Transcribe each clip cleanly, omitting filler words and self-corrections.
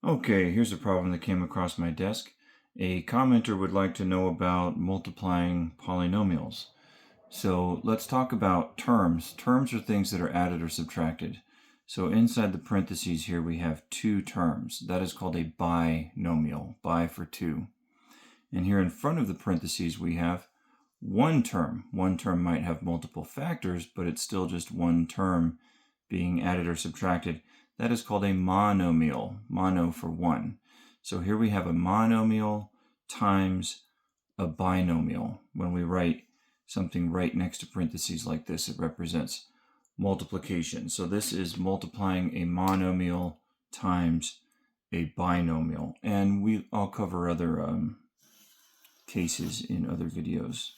Okay, here's a problem that came across my desk. A commenter would like to know about multiplying polynomials. So let's talk about terms. Terms are things that are added or subtracted. So inside the parentheses here we have two terms. That is called a binomial, bi for two. And here in front of the parentheses we have one term. One term might have multiple factors, but it's still just one term being added or subtracted. That is called a monomial, mono for one. So here we have a monomial times a binomial. When we write something right next to parentheses like this, it represents multiplication. So this is multiplying a monomial times a binomial. And I'll cover other cases in other videos.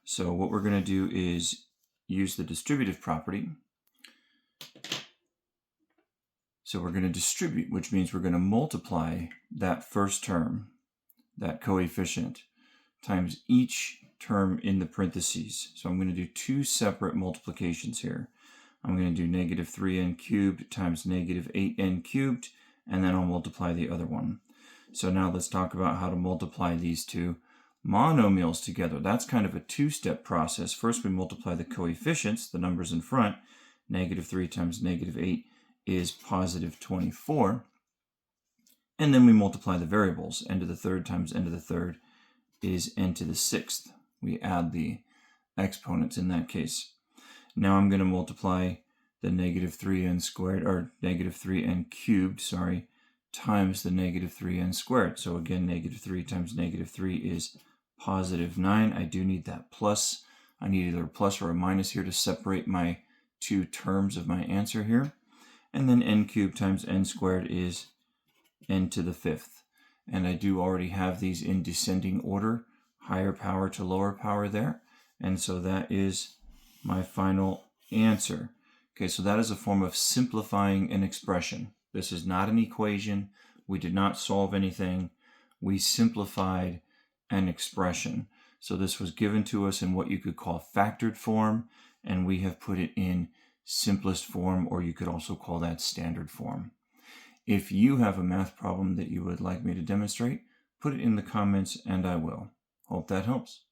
So what we're going to do is use the distributive property. So we're going to distribute, which means we're going to multiply that first term, that coefficient, times each term in the parentheses. So I'm going to do two separate multiplications here. I'm going to do negative 3n cubed times negative 8n cubed, and then I'll multiply the other one. So now let's talk about how to multiply these two monomials together. That's kind of a two-step process. First, we multiply the coefficients, the numbers in front. Negative 3 times negative 8 is positive 24. And then we multiply the variables. N to the third times n to the third is n to the sixth. We add the exponents in that case. Now I'm going to multiply the negative 3n squared, or negative 3n cubed, times the negative 3n squared. So again, negative 3 times negative 3 is positive 9. I do need that plus. I need either a plus or a minus here to separate my two terms of my answer here. And then n cubed times n squared is n to the fifth. And I do already have these in descending order, higher power to lower power there. And so that is my final answer. Okay, so that is a form of simplifying an expression. This is not an equation. We did not solve anything. We simplified an expression. So this was given to us in what you could call factored form, and we have put it in simplest form, or you could also call that standard form. If you have a math problem that you would like me to demonstrate, put it in the comments and I will. Hope that helps.